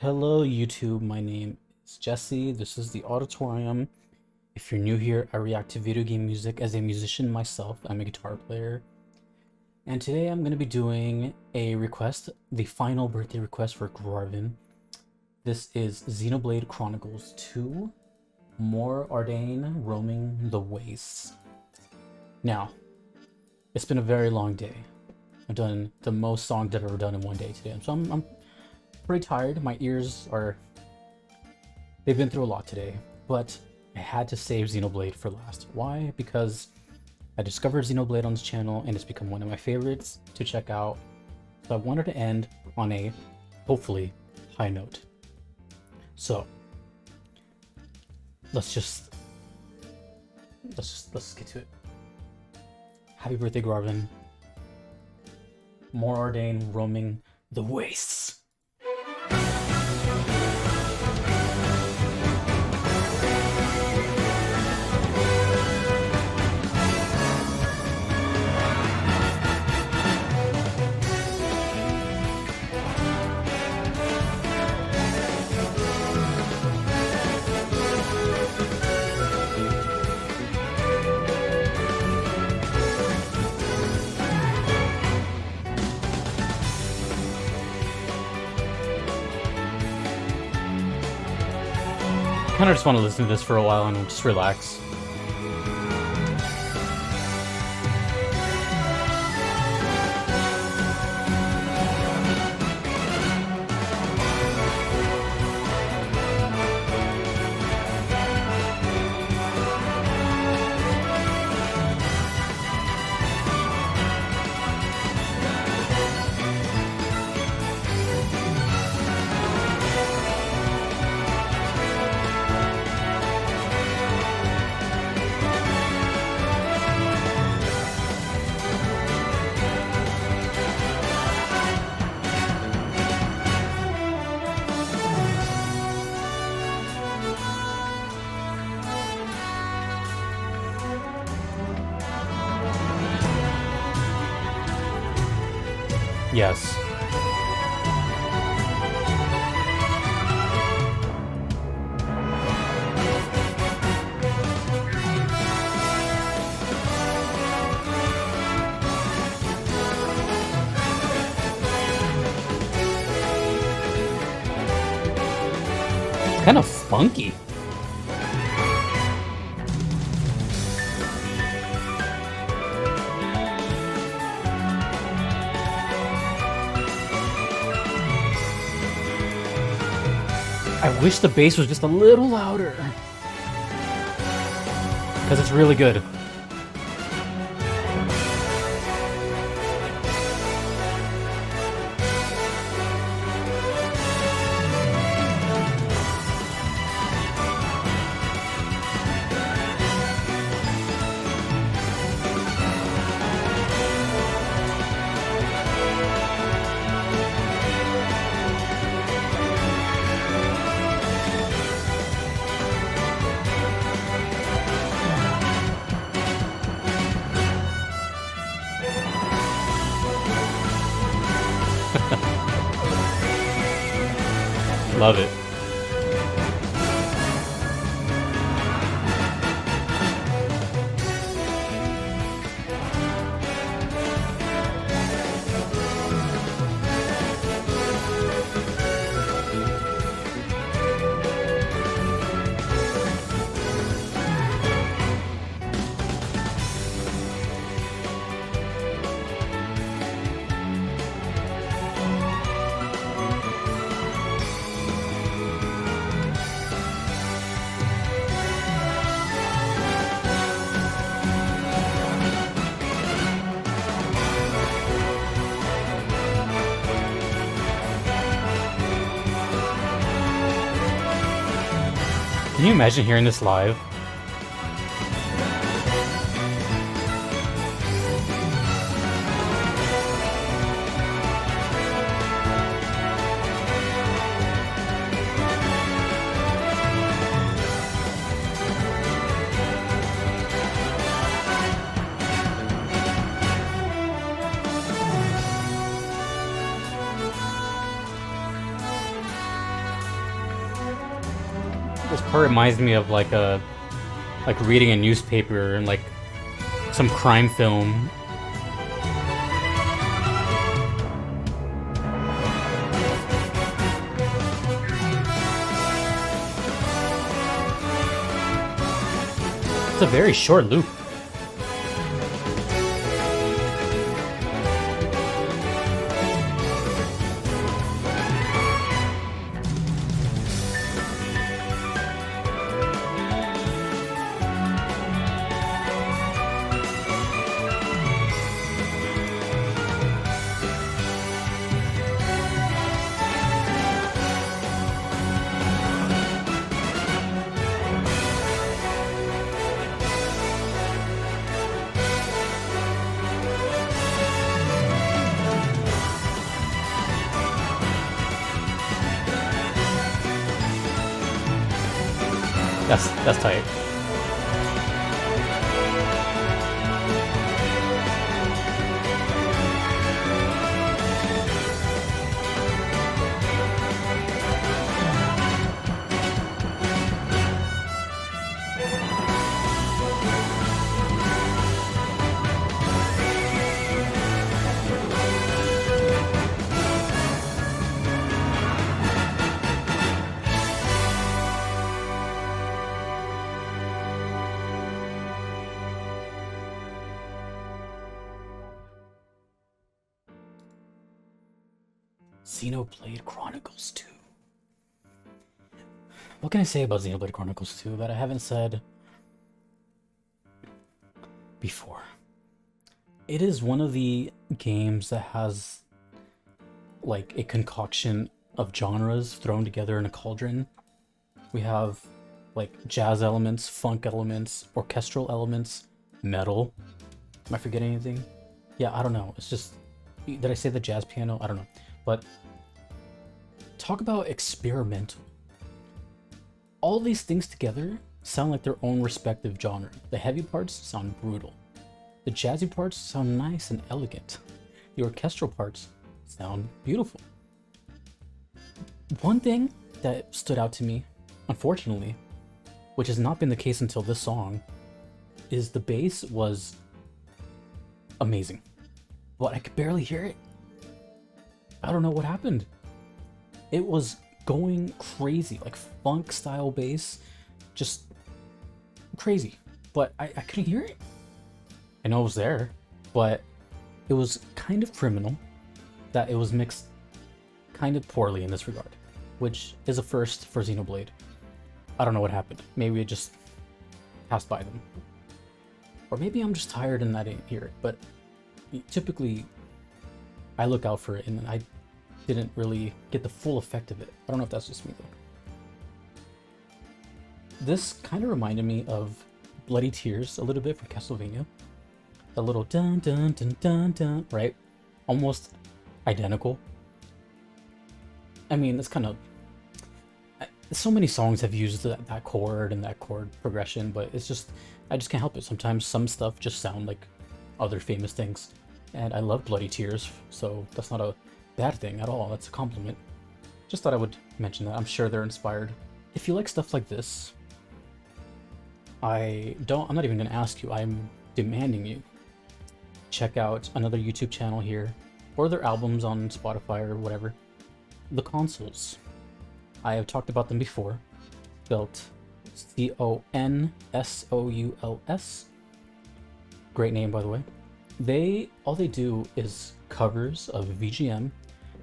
Hello YouTube, my name is Jesse. This is the Auditorium. If you're new here, I react to video game music as a musician myself. I'm a guitar player. And today I'm going to be doing a request, the final birthday request for Garvin. This is Xenoblade Chronicles 2, Mor Ardain Roaming the Wastes. Now, it's been a very long day. I've done the most songs I've ever done in one day today, so I'm pretty tired. My ears are... they've been through a lot today, but I had to save Xenoblade for last. Why? Because I discovered Xenoblade on this channel and it's become one of my favorites to check out. So I wanted to end on a, hopefully, high note. So, let's get to it. Happy birthday, Garvin. Mor Ardain roaming the wastes. I kind of just want to listen to this for a while and just relax. Yes. Kind of funky. I wish the bass was just a little louder, because it's really good. Love it. Can you imagine hearing this live? This part reminds me of like reading a newspaper and like some crime film. It's a very short loop. That's tight. Xenoblade Chronicles 2. What can I say about Xenoblade Chronicles 2 that I haven't said before? It is one of the games that has like a concoction of genres thrown together in a cauldron. We have like jazz elements, funk elements, orchestral elements, metal. Am I forgetting anything? Yeah, I don't know. It's just, did I say the jazz piano? I don't know. But talk about experimental. All these things together sound like their own respective genre. The heavy parts sound brutal. The jazzy parts sound nice and elegant. The orchestral parts sound beautiful. One thing that stood out to me, unfortunately, which has not been the case until this song, is the bass was amazing, but I could barely hear it. I don't know what happened. It was going crazy, like funk style bass, just crazy, but I couldn't hear it. I know it was there, but it was kind of criminal that it was mixed kind of poorly in this regard, which is a first for Xenoblade. I don't know what happened. Maybe it just passed by them. Or maybe I'm just tired and I didn't hear it, but typically I look out for it and I didn't really get the full effect of it. I don't know if that's just me though. This kind of reminded me of Bloody Tears a little bit from Castlevania. A little dun dun dun dun dun, right? Almost identical. I mean, that's kind of... So many songs have used that chord and that chord progression, but it's just... I just can't help it. Sometimes some stuff just sound like other famous things. And I love Bloody Tears, so that's not a bad thing at all. That's a compliment. Just thought I would mention that. I'm sure they're inspired. If you like stuff like this, I'm not even going to ask you. I'm demanding you check out another YouTube channel here, or their albums on Spotify or whatever. The Consoles. I have talked about them before. Spelled Consouls. Great name, by the way. All they do is covers of VGM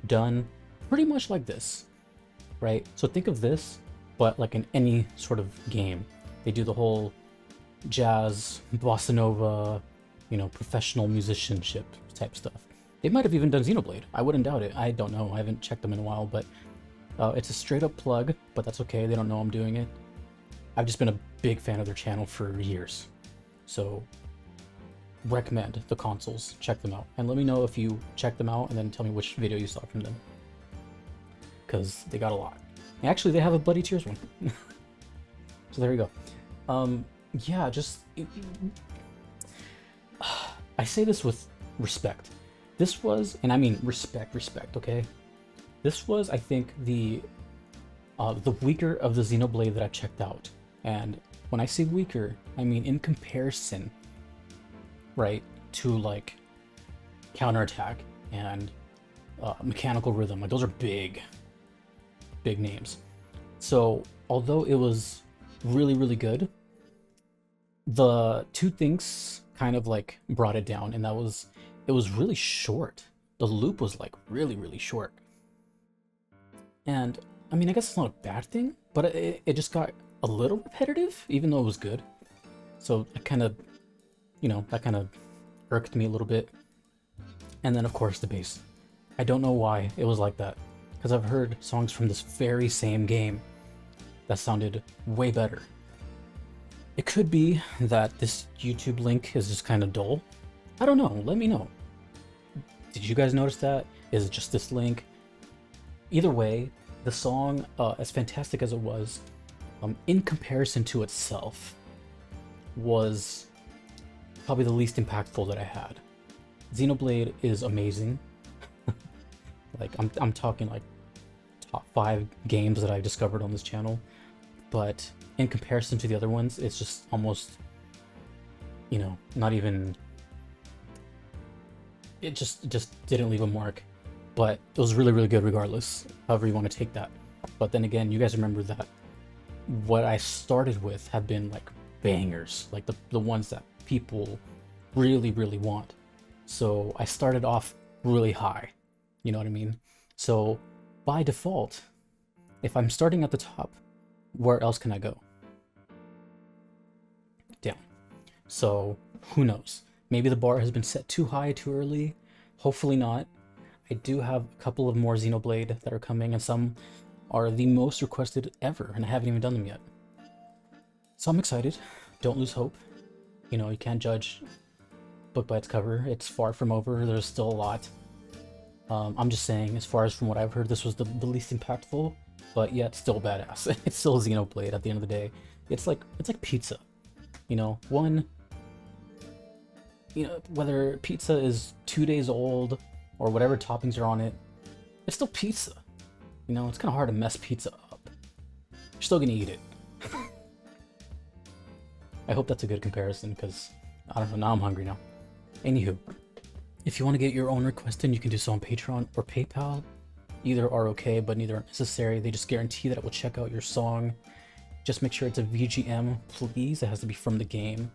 done pretty much like this, right? So think of this, but like in any sort of game. They do the whole jazz, bossa nova, professional musicianship type stuff. They might have even done Xenoblade. I wouldn't doubt it. I don't know. I haven't checked them in a while, but it's a straight up plug, but that's okay. They don't know I'm doing it. I've just been a big fan of their channel for years. So recommend The Consoles. Check them out. And let me know if you check them out and then tell me which video you saw from them. Because they got a lot. Actually, they have a Bloody Tears one. So there you go. Yeah, I say this with respect. This was, and I mean respect, okay? This was, I think, the the weaker of the Xenoblade that I checked out. And when I say weaker, I mean in comparison, right, to like counterattack and mechanical rhythm. Like those are big names. So although it was really, really good, the two things kind of like brought it down, and that was it was really short. The loop was like really, really short. And I mean, I guess it's not a bad thing, but it just got a little repetitive, even though it was good. So I kind of, that kind of irked me a little bit. And then of course the bass. I don't know why it was like that, because I've heard songs from this very same game that sounded way better. It could be that this YouTube link is just kind of dull. I don't know, let me know. Did you guys notice that? Is it just this link? Either way, the song, as fantastic as it was, in comparison to itself, was probably the least impactful that I had. Xenoblade is amazing. Like I'm talking like top 5 games that I discovered on this channel, but in comparison to the other ones, it's just almost, not even. It just didn't leave a mark, but it was really, really good regardless. However you want to take that. But then again, you guys remember that what I started with have been like bangers, like the ones that people really, really want. So I started off really high, you know what I mean? So by default, if I'm starting at the top, where else can I go? Down. So who knows? Maybe the bar has been set too high too early. Hopefully not. I do have a couple of more Xenoblade that are coming, and some are the most requested ever, and I haven't even done them yet. So I'm excited. Don't lose hope. You can't judge book by its cover. It's far from over. There's still a lot. I'm just saying, as far as from what I've heard, this was the least impactful, but yet still badass. It's still Xenoblade at the end of the day. It's like pizza. Whether pizza is 2 days old or whatever toppings are on it, it's still pizza. It's kind of hard to mess pizza up. You're still gonna eat it. I hope that's a good comparison, because I don't know, now I'm hungry now. Anywho, if you want to get your own request in, you can do so on Patreon or PayPal. Either are okay, but neither are necessary. They just guarantee that it will check out your song. Just make sure it's a VGM, please. It has to be from the game.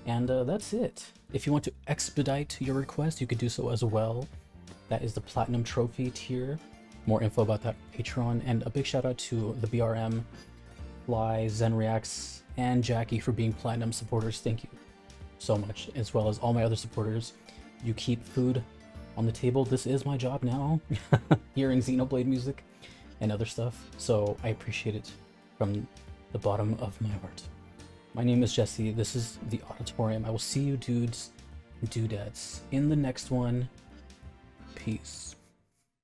And that's it. If you want to expedite your request, you could do so as well. That is the Platinum Trophy tier. More info about that on Patreon. And a big shout out to the BRM, Fly, Zen Reacts, and Jackie for being Platinum supporters. Thank you so much, as well as all my other supporters. You keep food on the table. This is my job now, hearing Xenoblade music and other stuff. So I appreciate it from the bottom of my heart. My name is Jesse. This is the Auditorium. I will see you dudes and dudettes in the next one. Peace.